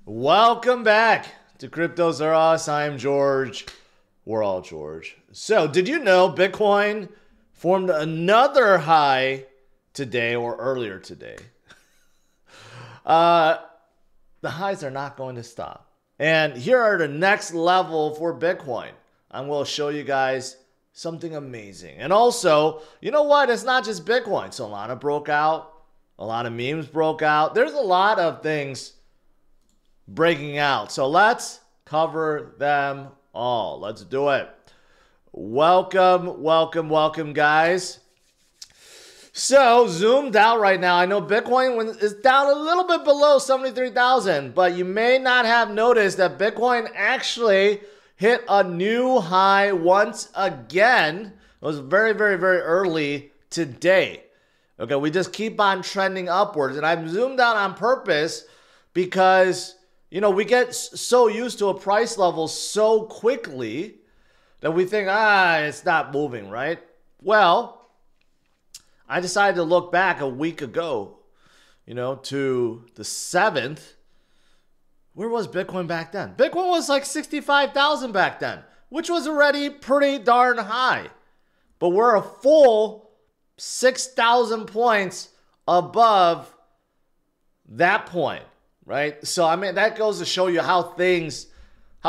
Welcome back to Cryptos Are Us. I'm George. We're all George. So, did you know Bitcoin formed another high today or earlier today? The highs are not going to stop. And here are the next level for Bitcoin. I'm going to show you guys something amazing. And also, you know what? It's not just Bitcoin. Solana broke out. A lot of memes broke out. There's a lot of things breaking out. So let's cover them all. Let's do it. Welcome, welcome, welcome, guys. So zoomed out right now. I know Bitcoin is down a little bit below 73,000, but you may not have noticed that Bitcoin actually hit a new high once again. It was very, very, very early today. Okay, we just keep on trending upwards. And I've zoomed out on purpose because, you know, we get so used to a price level so quickly that we think, it's not moving, right? Well, I decided to look back a week ago, you know, to the 7th. Where was Bitcoin back then? Bitcoin was like 65,000 back then, which was already pretty darn high. But we're a full 6,000 points above that point, right? So, I mean, that goes to show you how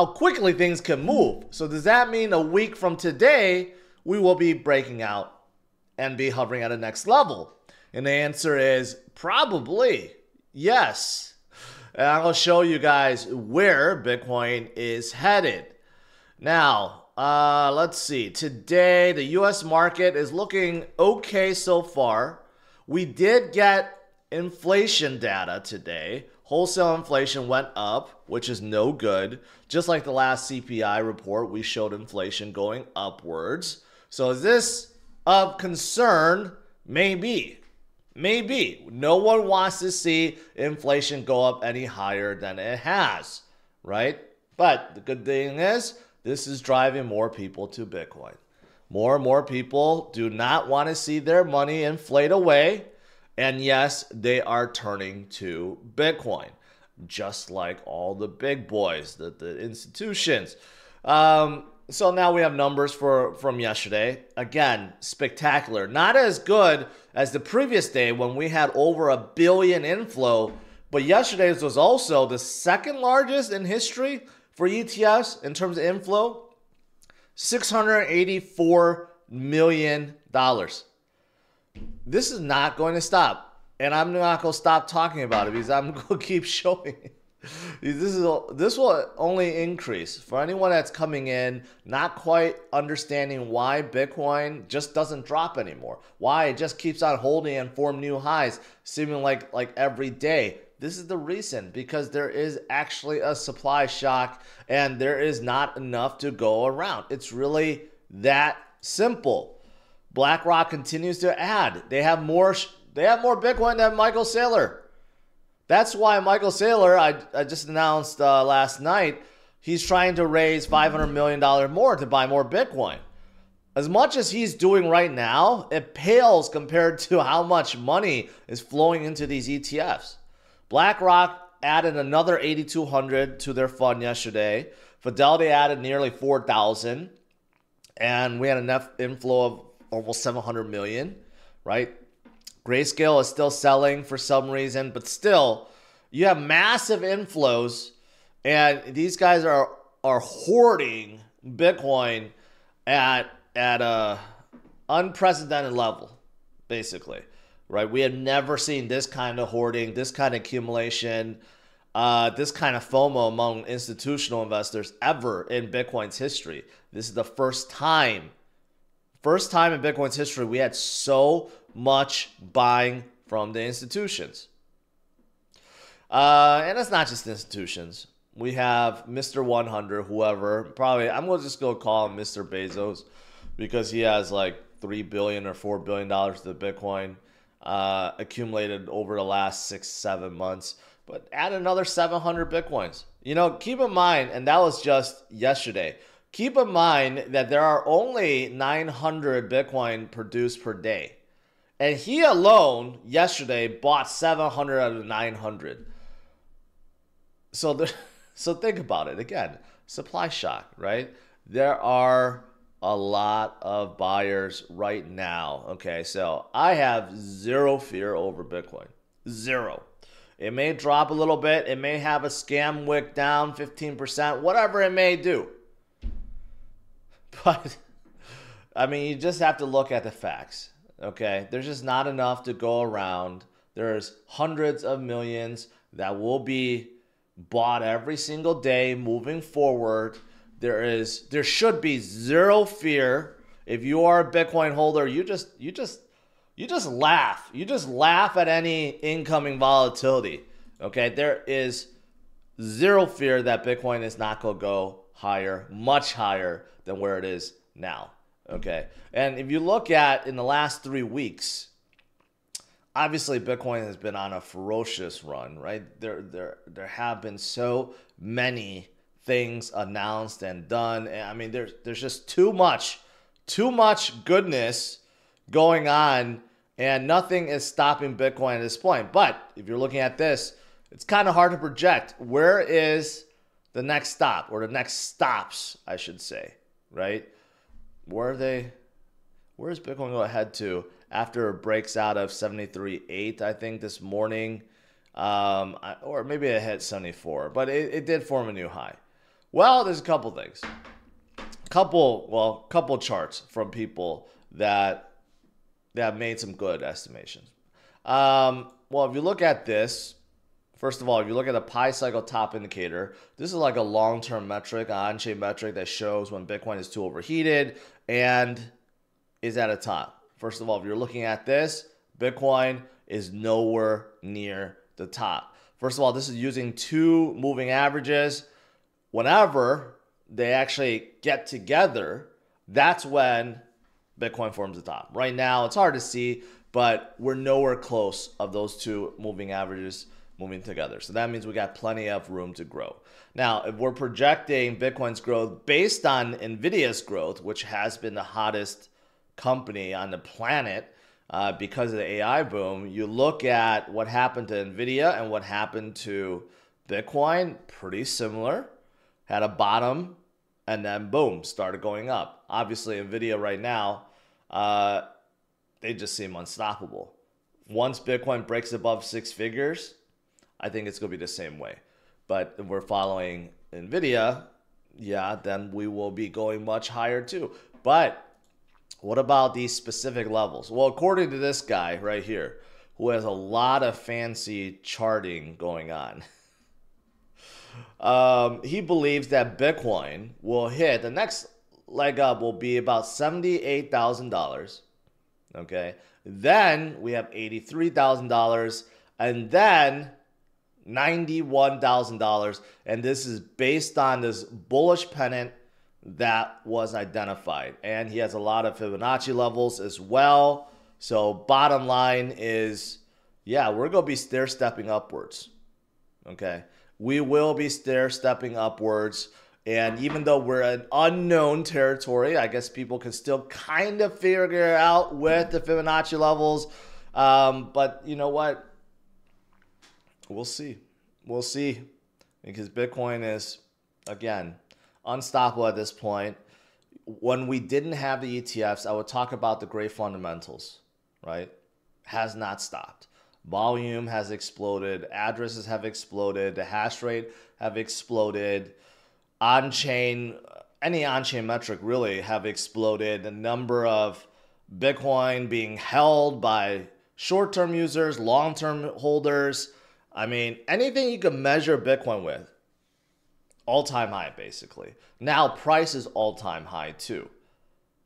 quickly things can move. So does that mean a week from today, we will be breaking out and be hovering at a next level? And the answer is probably yes. And I'll show you guys where Bitcoin is headed. Now, let's see. Today, the U.S. market is looking okay so far. We did get inflation data today. Wholesale inflation went up, which is no good. Just like the last CPI report, we showed inflation going upwards. So is this of concern? Maybe. Maybe. No one wants to see inflation go up any higher than it has, right? But the good thing is, this is driving more people to Bitcoin. More and more people do not want to see their money inflate away. And yes, they are turning to Bitcoin, just like all the big boys, the institutions. So now we have numbers from yesterday. Again, spectacular. Not as good as the previous day when we had over 1 billion inflow. But yesterday's was also the second largest in history for ETFs in terms of inflow. $684 million. This is not going to stop. And I'm not going to stop talking about it because I'm going to keep showing it. This will only increase. For anyone that's coming in, not quite understanding why Bitcoin just doesn't drop anymore. Why it just keeps on holding and form new highs, seeming like every day. This is the reason, because there is actually a supply shock and there is not enough to go around. It's really that simple. BlackRock continues to add. They have more Bitcoin than Michael Saylor. That's why Michael Saylor, I just announced last night, he's trying to raise $500 million more to buy more Bitcoin. As much as he's doing right now, it pales compared to how much money is flowing into these ETFs. BlackRock added another 8,200 to their fund yesterday. Fidelity added nearly 4,000. And we had a net inflow of almost 700 million, right? Grayscale is still selling for some reason, but still, you have massive inflows, and these guys are hoarding Bitcoin at a unprecedented level, basically, right? We have never seen this kind of hoarding, this kind of accumulation, this kind of FOMO among institutional investors ever in Bitcoin's history. This is the first time in Bitcoin's history we had so much buying from the institutions. And it's not just institutions. We have Mr. 100, whoever, probably, I'm going to just go call him Mr. Bezos because he has like $3 billion or $4 billion to Bitcoin accumulated over the last 6-7 months. But add another 700 Bitcoins. You know, keep in mind, and that was just yesterday, keep in mind that there are only 900 Bitcoin produced per day. And he alone, yesterday, bought 700 out of 900. So so think about it again. Supply shock, right? There are a lot of buyers right now. Okay, so I have zero fear over Bitcoin. Zero. It may drop a little bit. It may have a scam wick down 15%, whatever it may do. But I mean, you just have to look at the facts. Okay, there's just not enough to go around. There's hundreds of millions that will be bought every single day moving forward. There should be zero fear. If you are a Bitcoin holder, you just laugh. You just laugh at any incoming volatility. Okay, there is zero fear that Bitcoin is not going to go higher, much higher than where it is now. Okay, and if you look at in the last 3 weeks, obviously Bitcoin has been on a ferocious run, right? There have been so many things announced and done. And I mean, there's just too much goodness going on, and nothing is stopping Bitcoin at this point. But if you're looking at this, it's kind of hard to project where is the next stop, or the next stops, I should say, right? Where is Bitcoin going to head to after it breaks out of 73.8, I think, this morning? Or maybe it hit 74, but it did form a new high. Well, there's a couple things. Couple charts from people that made some good estimations. Well, if you look at this, first of all, if you look at the Pi cycle top indicator, this is like a long-term metric, an on-chain metric that shows when Bitcoin is too overheated and is at a top. First of all, if you're looking at this, Bitcoin is nowhere near the top. First of all, this is using 2 moving averages. Whenever they actually get together, that's when Bitcoin forms the top. Right now, it's hard to see, but we're nowhere close of those 2 moving averages moving together. So that means we got plenty of room to grow. Now, if we're projecting Bitcoin's growth based on NVIDIA's growth, which has been the hottest company on the planet because of the AI boom, you look at what happened to NVIDIA and what happened to Bitcoin, pretty similar. Had a bottom and then boom, started going up. Obviously, NVIDIA right now, they just seem unstoppable. Once Bitcoin breaks above 6 figures, I think it's going to be the same way. But if we're following NVIDIA, yeah, then we will be going much higher too. But what about these specific levels? Well, according to this guy right here, who has a lot of fancy charting going on, he believes that Bitcoin will hit, the next leg up will be about $78,000. Okay. Then we have $83,000, and then $91,000. And this is based on this bullish pennant that was identified. And he has a lot of Fibonacci levels as well. So bottom line is, yeah, we're going to be stair-stepping upwards. Okay. We will be stair-stepping upwards. And even though we're in unknown territory, I guess people can still kind of figure it out with the Fibonacci levels. But you know what? We'll see. We'll see. Because Bitcoin is, again, unstoppable at this point. When we didn't have the ETFs, I would talk about the great fundamentals, right? Has not stopped. Volume has exploded. Addresses have exploded. The hash rate have exploded. On-chain, any on-chain metric really have exploded. The number of Bitcoin being held by short-term users, long-term holders. I mean, anything you can measure Bitcoin with, all-time high, basically. Now, price is all-time high, too,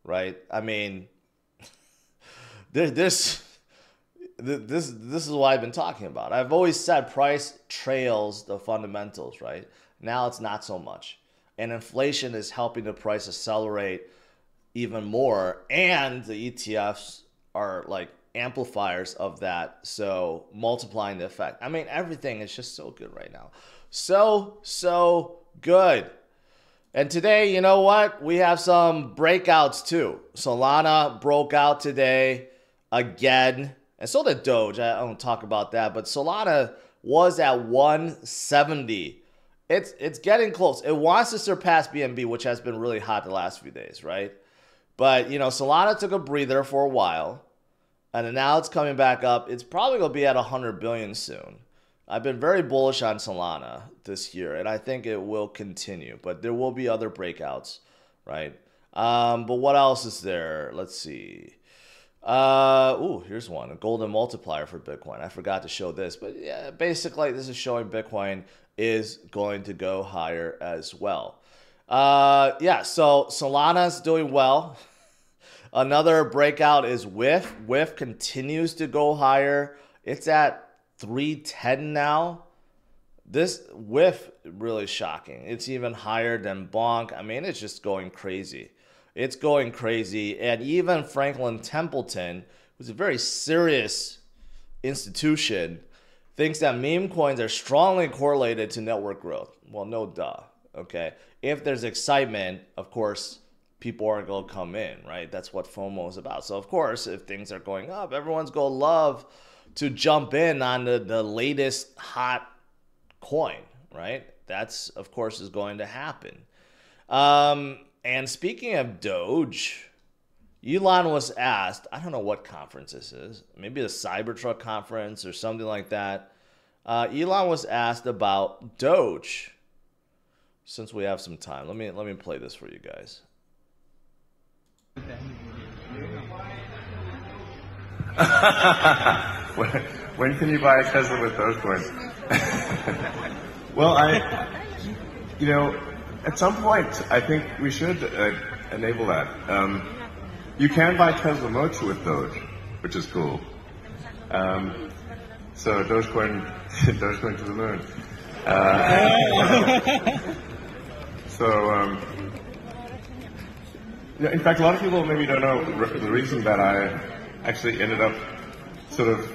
right? I mean, this is what I've been talking about. I've always said price trails the fundamentals, right? Now it's not so much. And inflation is helping the price accelerate even more. And the ETFs are like amplifiers of that, so multiplying the effect. I mean, everything is just so good right now. So good. And today, you know what? We have some breakouts too. Solana broke out today again. And so did Doge. I don't talk about that. But Solana was at 170 it's getting close. It wants to surpass BNB, which has been really hot the last few days, right? But, you know, Solana took a breather for a while, and now it's coming back up. It's probably going to be at 100 billion soon. I've been very bullish on Solana this year, and I think it will continue. But there will be other breakouts, right? But what else is there? Let's see. Here's one, a golden multiplier for Bitcoin. I forgot to show this, but yeah, basically this is showing Bitcoin is going to go higher as well. Yeah, so Solana's doing well. Another breakout is WIF. WIF continues to go higher. It's at 310 now. This WIF really shocking. It's even higher than Bonk. I mean, it's just going crazy. It's going crazy. And even Franklin Templeton, who's a very serious institution, thinks that meme coins are strongly correlated to network growth. Well, no duh. Okay. If there's excitement, of course, people aren't going to come in, right? That's what FOMO is about. So, of course, if things are going up, everyone's going to love to jump in on the latest hot coin, right? That's, of course, is going to happen. And speaking of Doge, Elon was asked, I don't know what conference this is, maybe the Cybertruck conference or something like that. Elon was asked about Doge. Since we have some time, let me play this for you guys. When can you buy a Tesla with Dogecoin? Well, at some point, I think we should enable that. You can buy Tesla Mochi with Doge, which is cool. So Dogecoin to the moon. In fact, a lot of people maybe don't know the reason that I actually ended up sort of,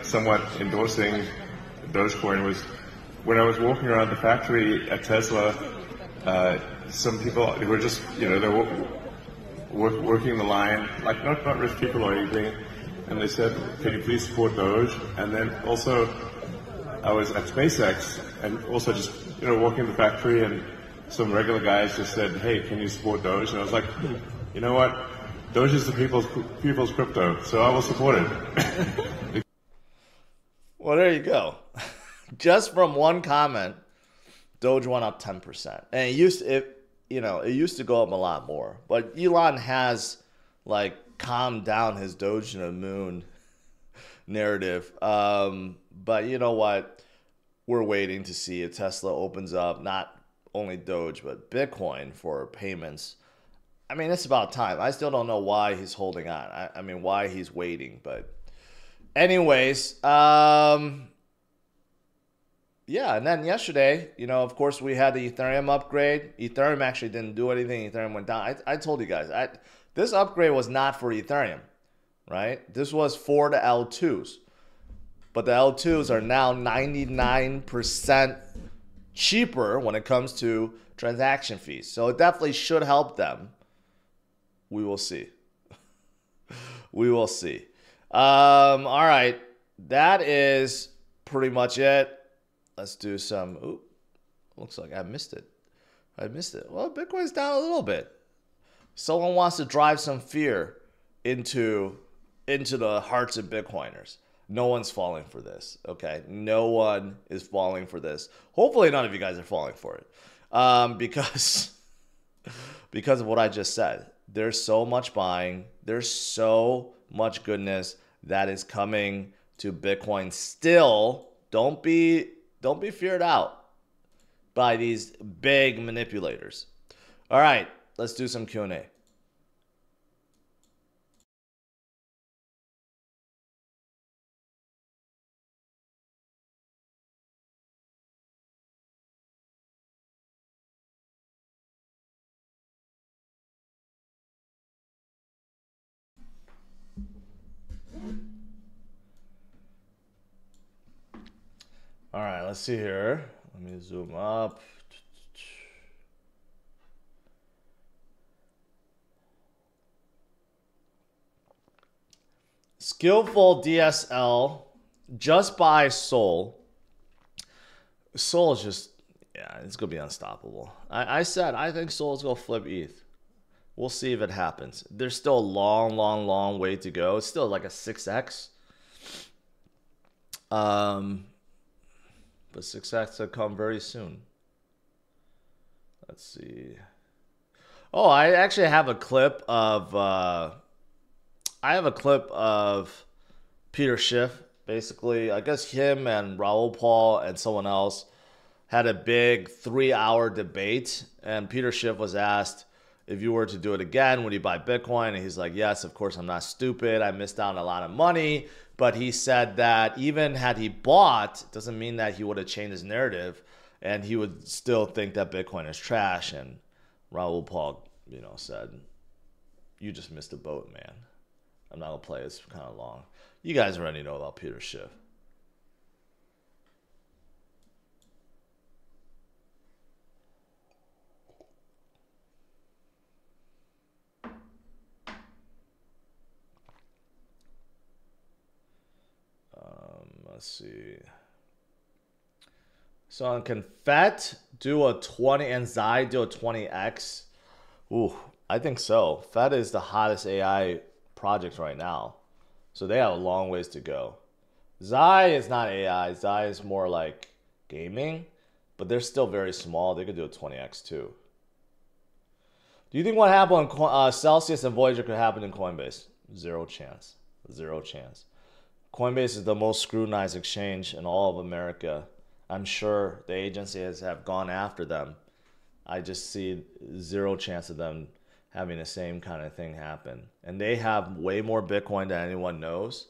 somewhat endorsing Dogecoin was when I was walking around the factory at Tesla. Some people who were just, they were working the line, like not rich people or anything, and they said, "Can you please support Doge?" And then also, I was at SpaceX and also just, walking the factory, and some regular guys just said, "Hey, can you support Doge?" And I was like, you know what? Doge is the people's crypto, so I will support it. Well, there you go. Just from one comment, Doge went up 10%, and it used to go up a lot more. But Elon has calmed down his Doge to the moon narrative. But you know what? We're waiting to see if Tesla opens up not only Doge but Bitcoin for payments. I mean, it's about time. I still don't know why he's holding on. I mean, why he's waiting. But anyways, yeah, and then yesterday, of course, we had the Ethereum upgrade. Ethereum actually didn't do anything. Ethereum went down. I told you guys, this upgrade was not for Ethereum, right? This was for the L2s. But the L2s are now 99% cheaper when it comes to transaction fees. So it definitely should help them. We will see. We will see. All right. That is pretty much it. Let's do some. Ooh, looks like I missed it. Well, Bitcoin's down a little bit. Someone wants to drive some fear into the hearts of Bitcoiners. No one's falling for this, okay? No one is falling for this. Hopefully none of you guys are falling for it. Because of what I just said. There's so much buying. There's so much goodness that is coming to Bitcoin still. Don't be feared out by these big manipulators. All right, let's do some Q&A. All right, let's see here. Let me zoom up. Skillful DSL, just buy Sol. Sol is just, Yeah, it's going to be unstoppable. I said I think Sol's going to flip ETH. We'll see if it happens. There's still a long way to go. It's still like a 6x. But 6x will come very soon. Let's see. Oh, I actually have a clip of Peter Schiff. Basically, I guess him and Raoul Paul and someone else had a big 3-hour debate, and Peter Schiff was asked, if you were to do it again, would you buy Bitcoin? And he's like, yes, of course, I'm not stupid. I missed out on a lot of money. But he said that even had he bought, doesn't mean that he would have changed his narrative, and he would still think that Bitcoin is trash. And Raoul Paul, said, you just missed the boat, man. I'm not going to play this kind of long. You guys already know about Peter Schiff. Let's see. So can FET do a 20 and Zai do a 20x? Ooh, I think so. FET is the hottest AI project right now. So they have a long ways to go. Zai is not AI. Zai is more like gaming, but they're still very small. They could do a 20x too. Do you think what happened on Celsius and Voyager could happen in Coinbase? Zero chance. Zero chance. Coinbase is the most scrutinized exchange in all of America. I'm sure the agencies have gone after them. I just see zero chance of them having the same kind of thing happen. And they have way more Bitcoin than anyone knows.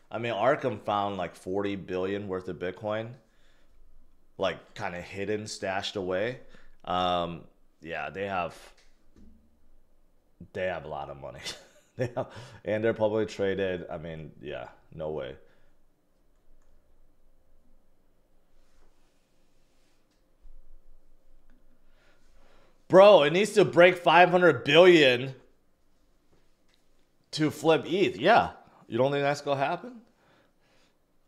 I mean, Arkham found like 40 billion worth of Bitcoin, like kind of hidden, stashed away. Yeah, they have a lot of money. And they're publicly traded. I mean, yeah, no way. Bro, it needs to break 500 billion to flip ETH. Yeah. You don't think that's going to happen?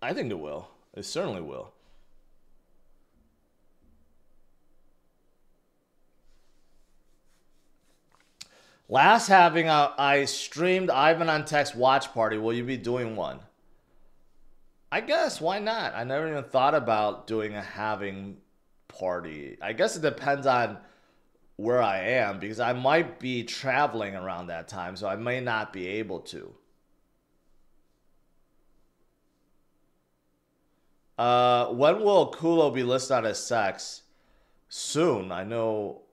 I think it will. It certainly will. Last having I streamed Ivan on Tech's watch party. Will you be doing one? I guess. Why not? I never even thought about doing a halving party. I guess it depends on where I am, because I might be traveling around that time, so I may not be able to. When will Kulo be listed on as sex? Soon. I know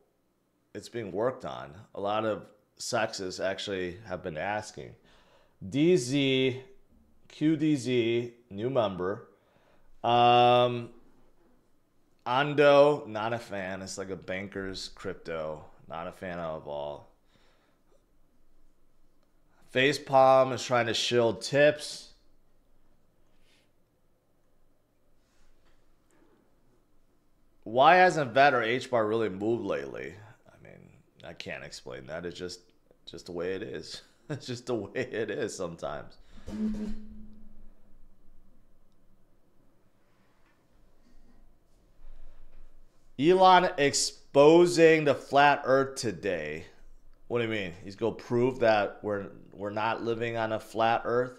it's being worked on. A lot of sexes actually have been asking. DZ, QDZ, new member. Ando, not a fan. It's like a banker's crypto. Not a fan of all. Facepalm is trying to shield tips. Why hasn't VET or HBAR really moved lately? I mean, I can't explain that. It's just the way it is. It's just the way it is sometimes. Elon exposing the flat earth today. What do you mean? He's going to prove that we're not living on a flat earth?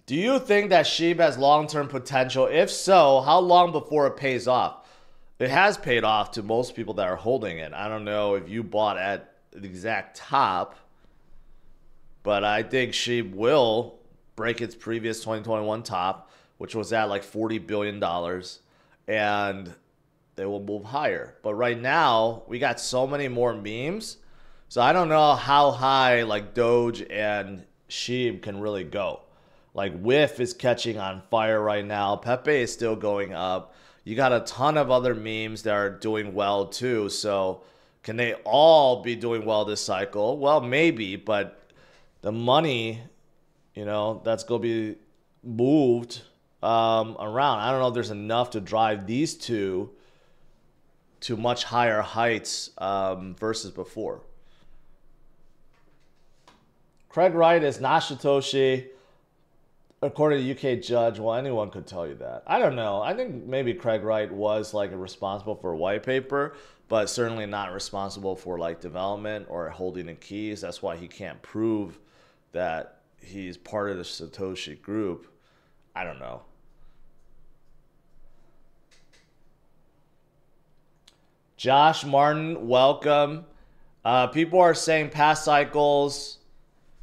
Do you think that SHIB has long-term potential? If so, how long before it pays off? It has paid off to most people that are holding it. I don't know if you bought at the exact top, but I think SHIB will break its previous 2021 top, which was at like $40 billion, and they will move higher. But right now, we got so many more memes, so I don't know how high like Doge and SHIB can really go. Like WIF is catching on fire right now. Pepe is still going up. You got a ton of other memes that are doing well too. So can they all be doing well this cycle? Well, maybe, but the money, that's going to be moved around. I don't know if there's enough to drive these two to much higher heights versus before. Craig Wright is not Satoshi, according to UK judge. Well, anyone could tell you that. I don't know. I think maybe Craig Wright was like responsible for a white paper, but certainly not responsible for like development or holding the keys. That's why he can't prove that he's part of the Satoshi group. I don't know. Josh Martin, welcome. People are saying past cycles,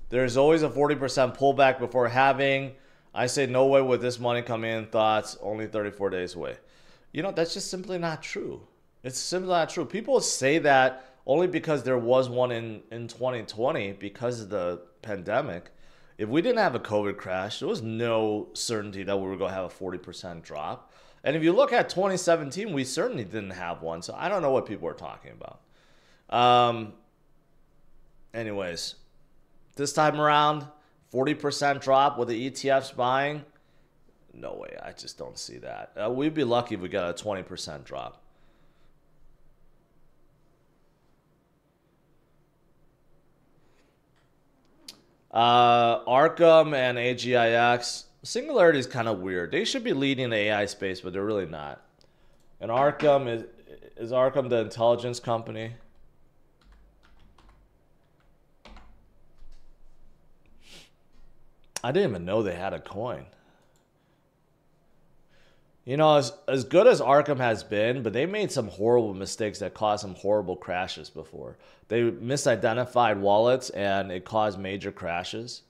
there's always a 40% pullback before halving. I say no way with this money coming in. Thoughts, only 34 days away. You know, that's just simply not true. It's simply not true. People say that only because there was one in 2020 because of the pandemic. If we didn't have a COVID crash, there was no certainty that we were going to have a 40% drop. And if you look at 2017, we certainly didn't have one. So I don't know what people are talking about. Anyways, this time around, 40% drop with the ETFs buying. No way. I just don't see that. We'd be lucky if we got a 20% drop. Arkham and AGIX. Singularity is kind of weird. They should be leading the AI space, but they're really not. And Arkham is Arkham the intelligence company? I didn't even know they had a coin. You know, as good as Arkham has been, but they made some horrible mistakes that caused some horrible crashes before. They misidentified wallets and it caused major crashes.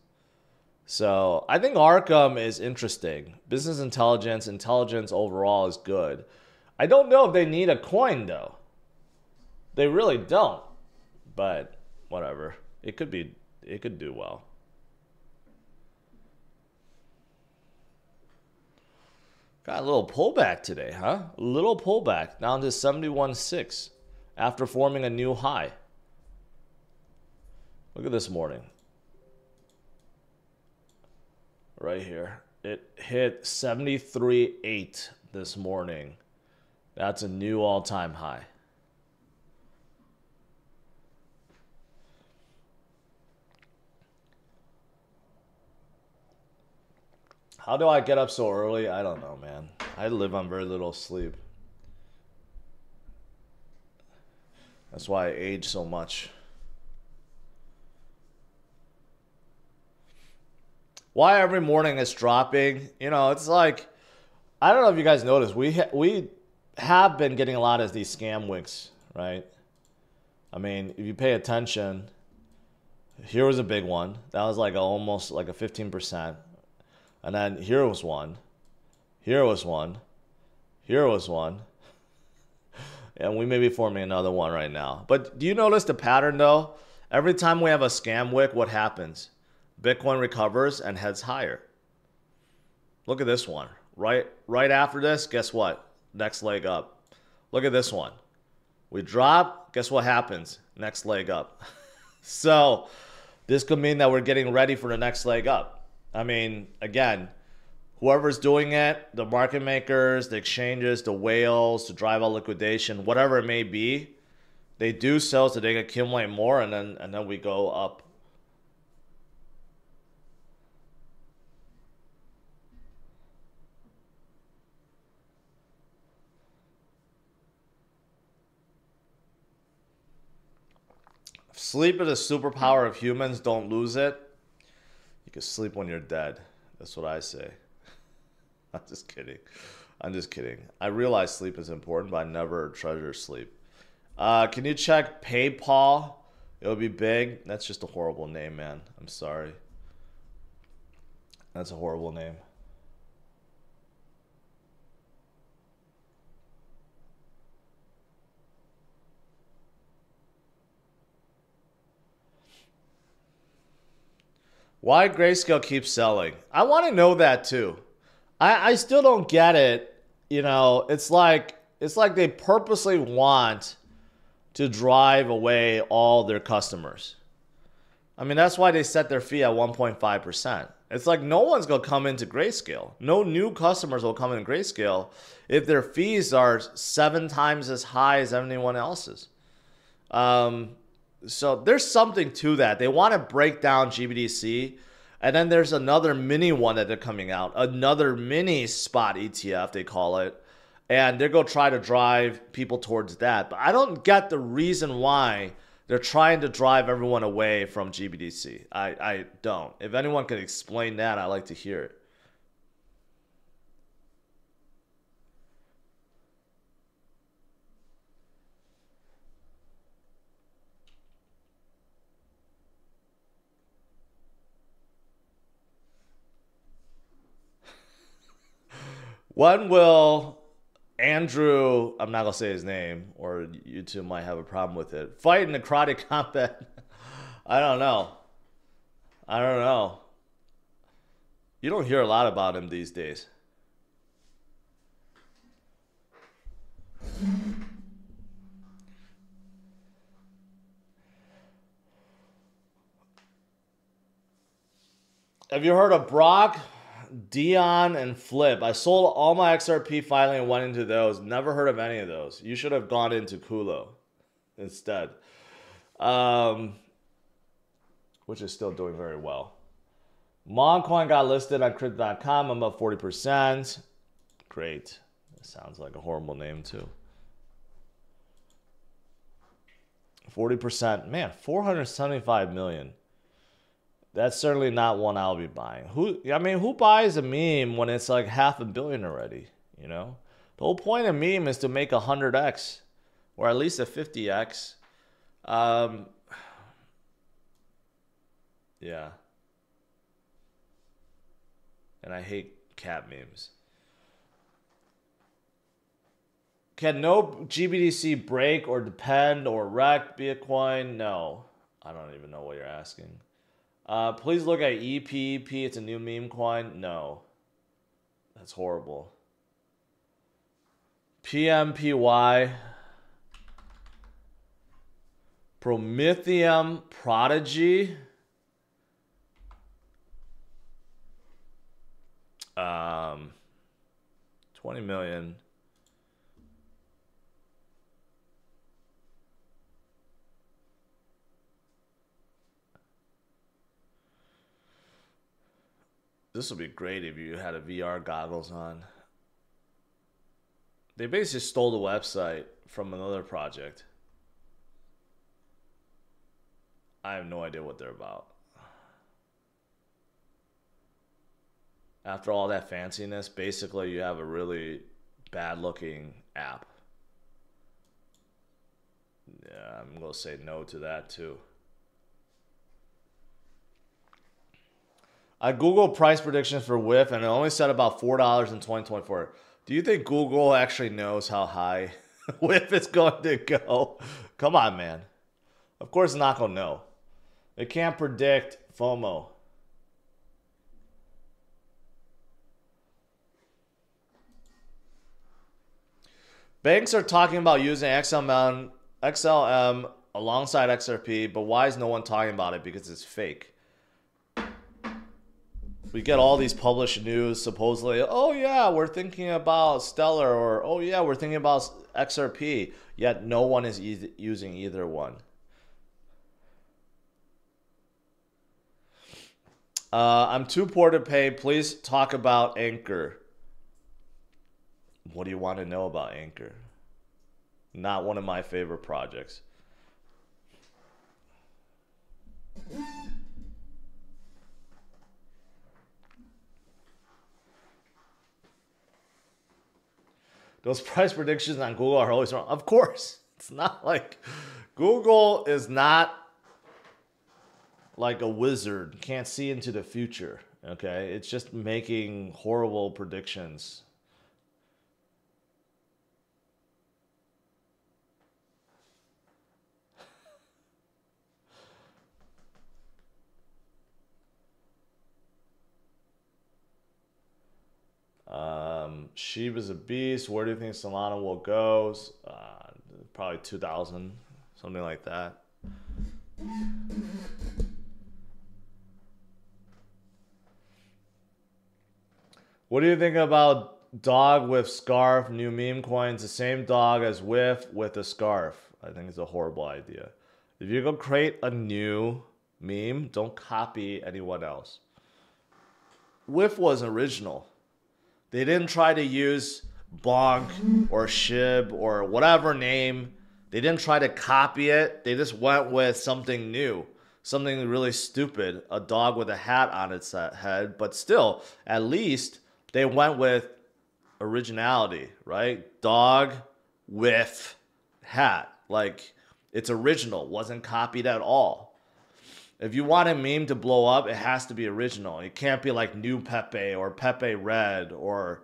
So I think Arkham is interesting. Business intelligence overall is good. I don't know if they need a coin though. They really don't. But whatever. It could do well. Got a little pullback today, huh? A little pullback down to 71.6 after forming a new high. Look at this morning. Right here. It hit 73.8 this morning. That's a new all-time high. How do I get up so early? I don't know, man. I live on very little sleep. That's why I age so much. Why every morning it's dropping? You know, it's like, I don't know if you guys noticed, we have been getting a lot of these scam wicks, right? I mean, if you pay attention, here was a big one. That was like almost like a 15%. And then here was one. Here was one. Here was one. And we may be forming another one right now. But do you notice the pattern though? Every time we have a scam wick, what happens? Bitcoin recovers and heads higher. Look at this one. Right after this, guess what? Next leg up. Look at this one. We drop, guess what happens? Next leg up. So this could mean that we're getting ready for the next leg up. I mean, again, whoever's doing it, the market makers, the exchanges, the whales to drive out liquidation, whatever it may be, they do so they can accumulate more and then we go up. Sleep is a superpower of humans. Don't lose it. You can sleep when you're dead. That's what I say. I'm just kidding. I'm just kidding. I realize sleep is important, but I never treasure sleep. Can you check PayPal? It'll be big. That's just a horrible name, man. I'm sorry. That's a horrible name. Why Grayscale keeps selling? I want to know that too. I still don't get it. You know, it's like they purposely want to drive away all their customers. I mean, that's why they set their fee at 1.5%. It's like no one's going to come into Grayscale. No new customers will come into Grayscale if their fees are 7 times as high as anyone else's. So there's something to that. They want to break down GBDC. And then there's another mini one that they're coming out. Another mini spot ETF, they call it. And they're going to try to drive people towards that. But I don't get the reason why they're trying to drive everyone away from GBDC. I don't. If anyone can explain that, I'd like to hear it. When will Andrew, I'm not going to say his name, or YouTube might have a problem with it, fight in necrotic combat? I don't know. I don't know. You don't hear a lot about him these days. Have you heard of Brock, Dion, and Flip? I sold all my XRP finally and went into those. Never heard of any of those. You should have gone into Kulo instead. Which is still doing very well. Moncoin got listed on crypto.com. I'm up 40%. Great. That sounds like a horrible name too. 40%. Man, 475 million. That's certainly not one I'll be buying. Who buys a meme when it's like $500 million already? You know, the whole point of meme is to make 100x or at least a 50x. Yeah. And I hate cat memes. Can no GBDC break or depend or wreck Bitcoin? No. I don't even know what you're asking. Please look at EPEP. It's a new meme coin. No. That's horrible. PMPY. Prometheum Prodigy. 20 million. This would be great if you had a VR goggles on. They basically stole the website from another project. I have no idea what they're about. After all that fanciness, basically you have a really bad looking app. Yeah, I'm going to say no to that too. I Googled price predictions for WIF and it only said about $4 in 2024. Do you think Google actually knows how high WIF is going to go? Come on, man. Of course it's not going to know. It can't predict FOMO. Banks are talking about using XLM alongside XRP, but why is no one talking about it? Because it's fake. We get all these published news supposedly, oh yeah, we're thinking about Stellar, or oh yeah, we're thinking about XRP, yet no one is using either one. I'm too poor to pay. Please talk about Anchor. What do you want to know about Anchor? Not one of my favorite projects. Those price predictions on Google are always wrong. Of course. It's not like Google is not like a wizard. Can't see into the future. Okay? It's just making horrible predictions. Shiba's a beast. Where do you think Solana will go? Probably 2,000, something like that. What do you think about dog with scarf, new meme coins? The same dog as with a scarf. I think it's a horrible idea. If you're gonna create a new meme, don't copy anyone else. Whiff was original. They didn't try to use Bonk or Shib or whatever name. They didn't try to copy it. They just went with something new, something really stupid, a dog with a hat on its head. But still, at least they went with originality, right? Dog with hat. Like, it's original, wasn't copied at all. If you want a meme to blow up, it has to be original. It can't be like New Pepe or Pepe Red or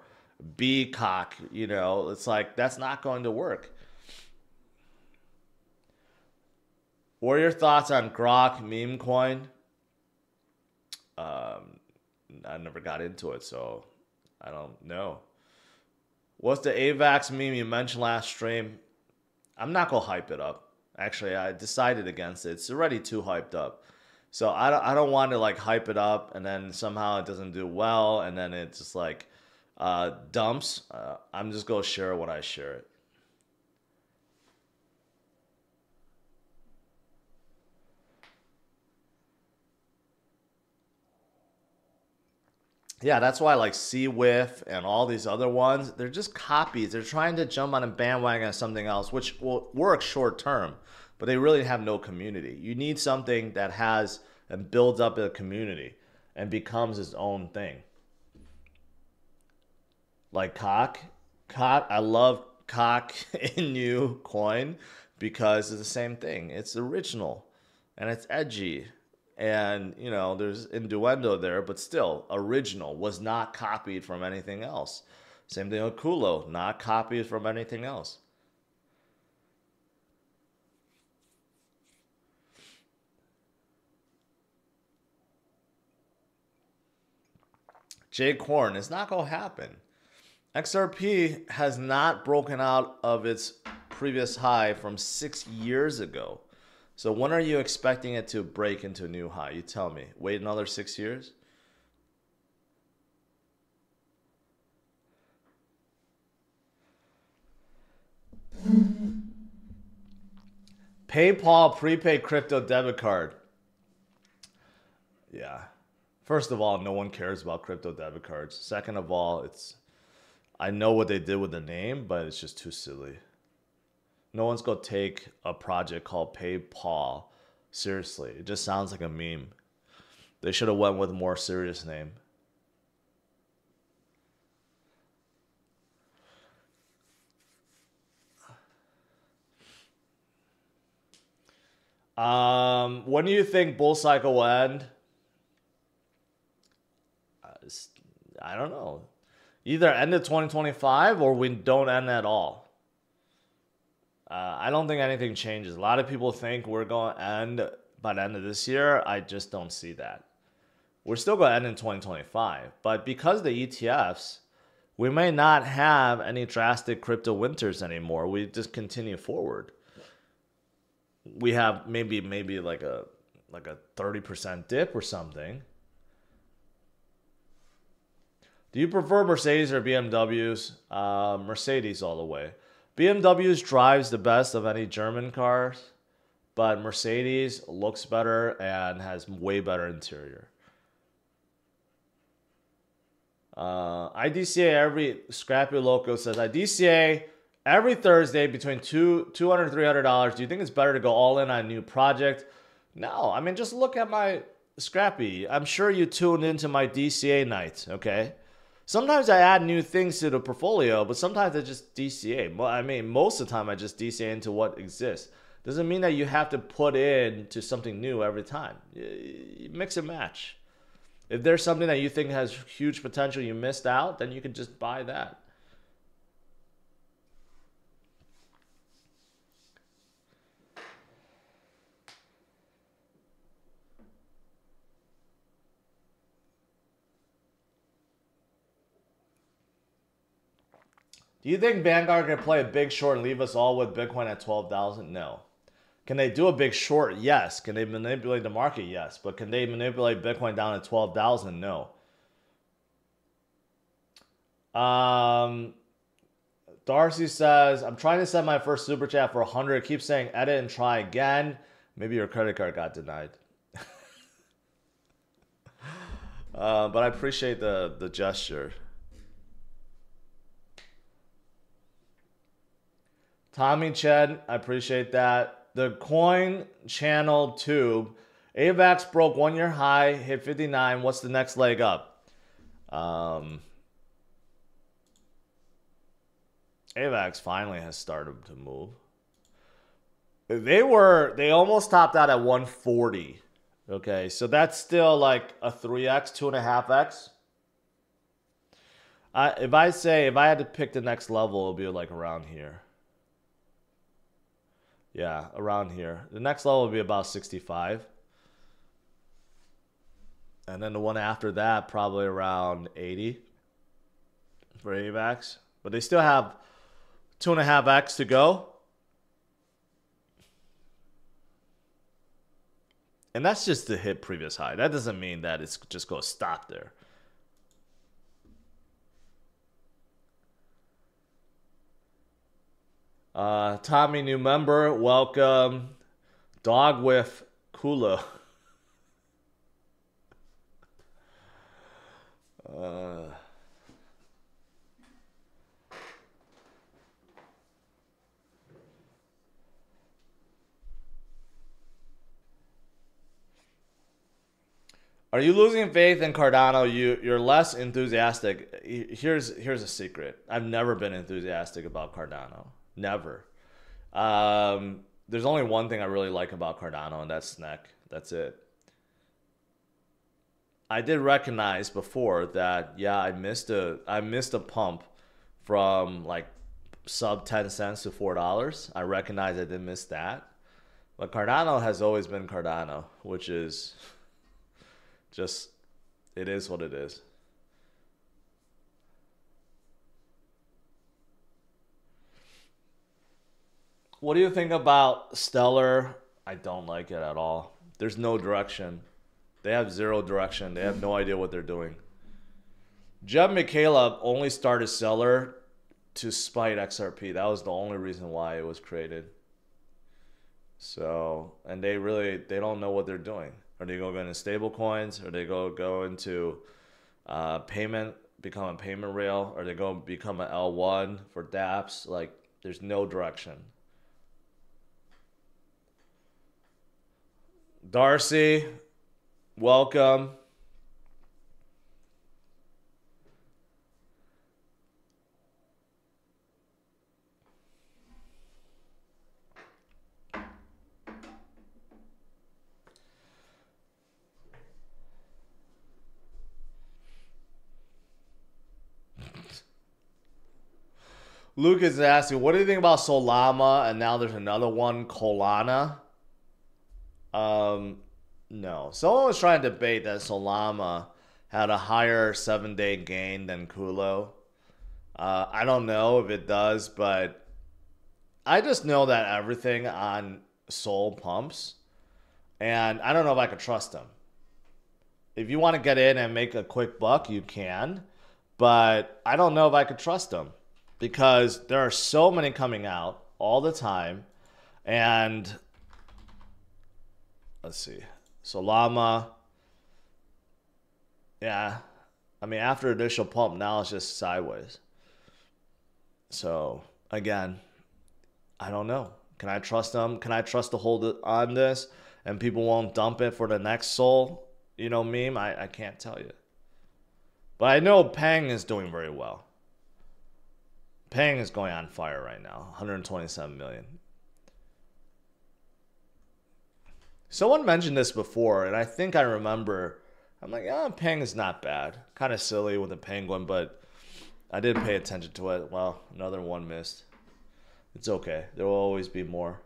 B-Cock, you know. It's like, that's not going to work. What are your thoughts on Grok meme coin? I never got into it, so I don't know. What's the AVAX meme you mentioned last stream? I'm not going to hype it up. Actually, I decided against it. It's already too hyped up. So I don't want to like hype it up and then somehow it doesn't do well and then it just like dumps. I'm just going to share it when I share it. Yeah, that's why like CWIF and all these other ones, they're just copies. They're trying to jump on a bandwagon of something else, which will work short term, but they really have no community. You need something that has and builds up a community and becomes its own thing. Like Cock. I love Cock in new coin because it's the same thing. It's original and it's edgy. And, you know, there's innuendo there, but still, original, was not copied from anything else. Same thing with Kulo, not copied from anything else. Jay Korn, it's not going to happen. XRP has not broken out of its previous high from 6 years ago. So when are you expecting it to break into a new high? You tell me. Wait another 6 years? PayPal prepaid crypto debit card. Yeah. First of all, no one cares about crypto debit cards. Second of all, I know what they did with the name, but it's just too silly. No one's going to take a project called PayPal seriously. It just sounds like a meme. They should have went with a more serious name. When do you think bull cycle will end? I don't know. Either end of 2025 or we don't end at all. I don't think anything changes. A lot of people think we're going to end by the end of this year. I just don't see that. We're still going to end in 2025. But because of the ETFs, we may not have any drastic crypto winters anymore. We just continue forward. We have maybe like a 30% dip or something. Do you prefer Mercedes or BMWs? Mercedes all the way. BMWs drives the best of any German cars, but Mercedes looks better and has way better interior. IDCA every Scrappy Loco says IDCA every Thursday between $200 and $300. Do you think it's better to go all in on a new project? No, I mean just look at my Scrappy. I'm sure you tuned into my DCA night, okay? Sometimes I add new things to the portfolio, but sometimes I just DCA. I mean, most of the time I just DCA into what exists. Doesn't mean that you have to put in to something new every time. You mix and match. If there's something that you think has huge potential you missed out, then you can just buy that. Do you think Vanguard can play a big short and leave us all with Bitcoin at 12,000? No. Can they do a big short? Yes. Can they manipulate the market? Yes. But can they manipulate Bitcoin down to 12,000? No. Darcy says, I'm trying to send my first super chat for 100. Keep saying edit and try again. Maybe your credit card got denied. But I appreciate the gesture. Tommy Chen, I appreciate that. The coin channel tube. AVAX broke 1 year high, hit 59. What's the next leg up? AVAX finally has started to move. They almost topped out at 140. Okay, so that's still like a 3x, 2.5x. If I had to pick the next level, it'll be like around here. Yeah, around here. The next level will be about 65. And then the one after that, probably around 80 for AVAX. But they still have 2.5x to go. And that's just to hit previous high. That doesn't mean that it's just going to stop there. Tommy, new member. Welcome. Dog with Kula. Are you losing faith in Cardano? You're less enthusiastic. Here's a secret. I've never been enthusiastic about Cardano. Never. There's only one thing I really like about Cardano, and that's SNEC. That's it. I did recognize before that, yeah, I missed a pump from like sub 10 cents to $4. I recognize I did miss that. But Cardano has always been Cardano, which is just, it is what it is. What do you think about Stellar? I don't like it at all. There's no direction. They have zero direction. They have no idea what they're doing. Jeb McCaleb only started Stellar to spite XRP. That was the only reason why it was created. So, and they don't know what they're doing. Are they going into stable coins? Are they going to go into payment, become a payment rail? Are they going to become an L1 for dApps? Like, there's no direction. Darcy, welcome. Lucas is asking, what do you think about Solana? And now there's another one, Colana. No. Someone was trying to debate that Solana had a higher 7-day gain than Kulo. I don't know if it does, but I just know that everything on Sol pumps. And I don't know if I could trust them. If you want to get in and make a quick buck, you can. But I don't know if I could trust them. Because there are so many coming out all the time. And let's see. Solana. Yeah. I mean, after initial pump, now it's just sideways. So, again, I don't know. Can I trust them? Can I trust to hold it on this and people won't dump it for the next Sol, meme? I can't tell you. But I know Peng is doing very well. Peng is going on fire right now. 127 million. Someone mentioned this before, and I think I remember. I'm like, Peng is not bad. Kind of silly with a penguin, but I did pay attention to it. Well, another one missed. It's okay. There will always be more.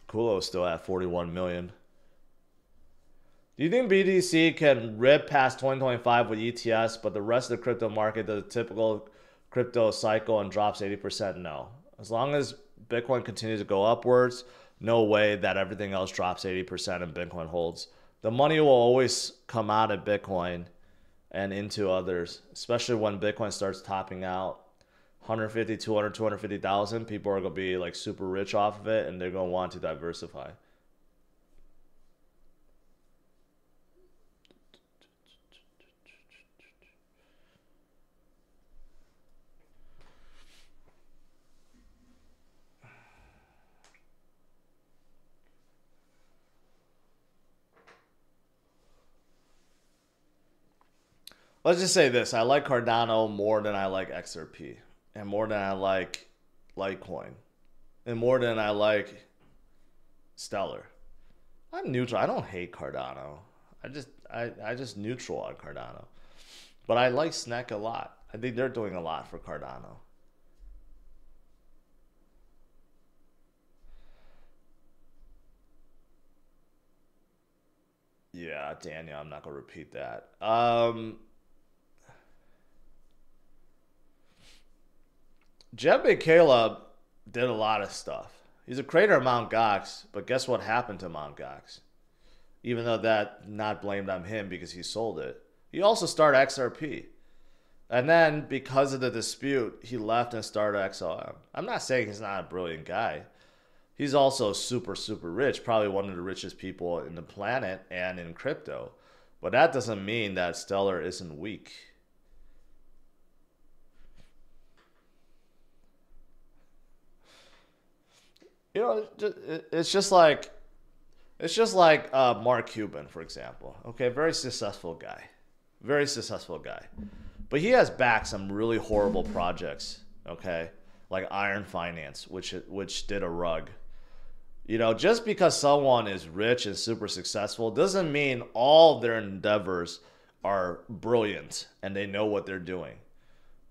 Kulo is still at 41 million. Do you think BTC can rip past 2025 with ETS, but the rest of the crypto market does a typical crypto cycle and drops 80%? No. As long as Bitcoin continues to go upwards, no way that everything else drops 80% and Bitcoin holds. The money will always come out of Bitcoin and into others, especially when Bitcoin starts topping out 150, 200, 250,000. People are going to be like super rich off of it, and they're going to want to diversify. Let's just say this. I like Cardano more than I like XRP, and more than I like Litecoin, and more than I like Stellar. I'm neutral. I don't hate Cardano. I just neutral on Cardano. But I like Snack a lot. I think they're doing a lot for Cardano. Yeah, Daniel, I'm not gonna repeat that. Jebbe Caleb did a lot of stuff. He's a creator of Mt. Gox, but guess what happened to Mt. Gox? Even though that not blamed on him because he sold it. He also started XRP. And then because of the dispute, he left and started XLM. I'm not saying he's not a brilliant guy. He's also super, super rich, probably one of the richest people in the planet and in crypto. But that doesn't mean that Stellar isn't weak. You know, it's just like Mark Cuban, for example. Okay, very successful guy, very successful guy, but he has backed some really horrible projects. Okay, like Iron Finance, which did a rug. You know, just because someone is rich and super successful doesn't mean all their endeavors are brilliant and they know what they're doing.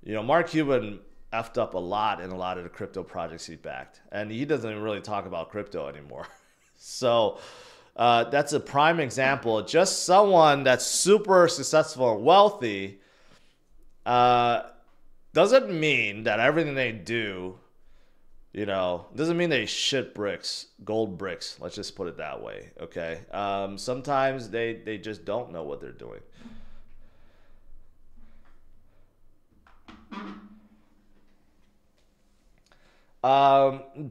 You know, Mark Cuban effed up a lot in a lot of the crypto projects he backed, and he doesn't even really talk about crypto anymore. So that's a prime example. Just someone that's super successful and wealthy doesn't mean that everything they do, you know, doesn't mean they shit bricks, gold bricks. Let's just put it that way. Okay. Sometimes they just don't know what they're doing.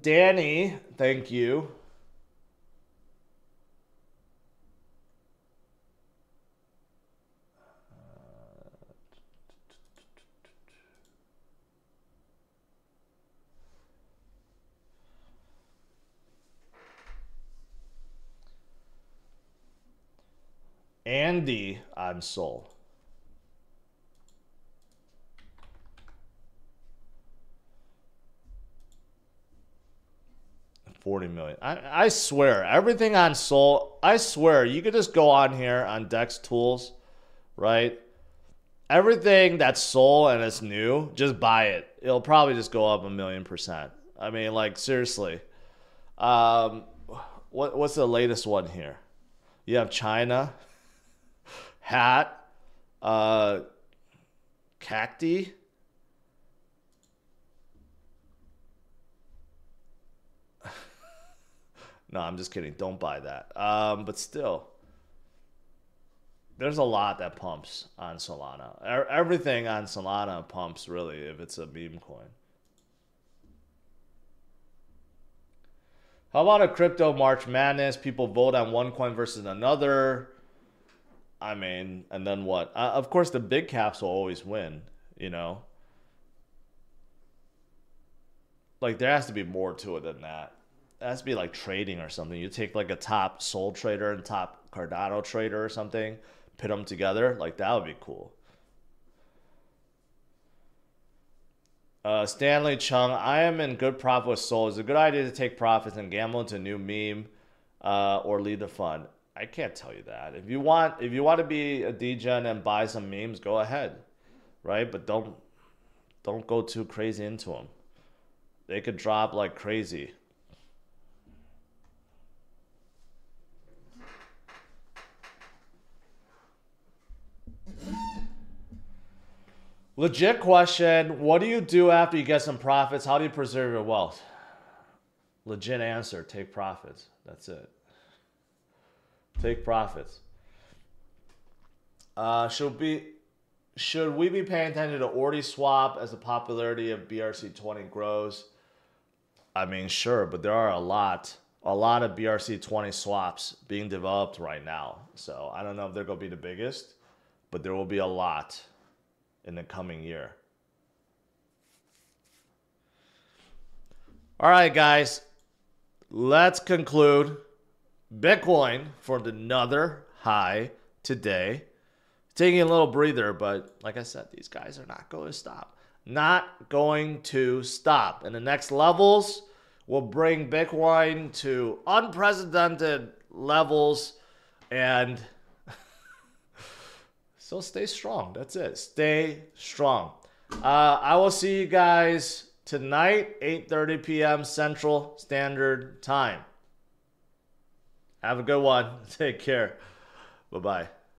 Danny, thank you. Andy on Soul. 40 million. I swear, everything on Sol, I swear, you could just go on here on Dex Tools, right? Everything that's Sol and it's new, just buy it. It'll probably just go up 1,000,000%. I mean, like, seriously. What's the latest one here? You have China, hat, cacti. No, I'm just kidding. Don't buy that. But still, there's a lot that pumps on Solana. Everything on Solana pumps, really, if it's a meme coin. How about a crypto March Madness? People vote on one coin versus another. I mean, and then what? Of course, the big caps will always win, you know? Like, there has to be more to it than that. It has to be like trading or something. You take like a top Sol trader and top Cardano trader or something, pit them together. Like, that would be cool. Stanley Chung, I am in good profit with Sol. Is it a good idea to take profits and gamble into a new meme or lead the fund? I can't tell you that. If you want to be a degen and buy some memes, go ahead, right? But don't go too crazy into them. They could drop like crazy. Legit question. What do you do after you get some profits? How do you preserve your wealth? Legit answer. Take profits. That's it. Take profits. Should be should we be paying attention to ordi swap as the popularity of BRC20 grows? I mean, sure, but there are a lot of BRC20 swaps being developed right now. So I don't know if they're going to be the biggest, but there will be a lot in the coming year. All right, guys, let's conclude Bitcoin for another high today. Taking a little breather, but like I said, these guys are not going to stop. Not going to stop. And the next levels will bring Bitcoin to unprecedented levels. And so stay strong. That's it. Stay strong. I will see you guys tonight, 8:30 p.m. Central Standard Time. Have a good one. Take care. Bye-bye.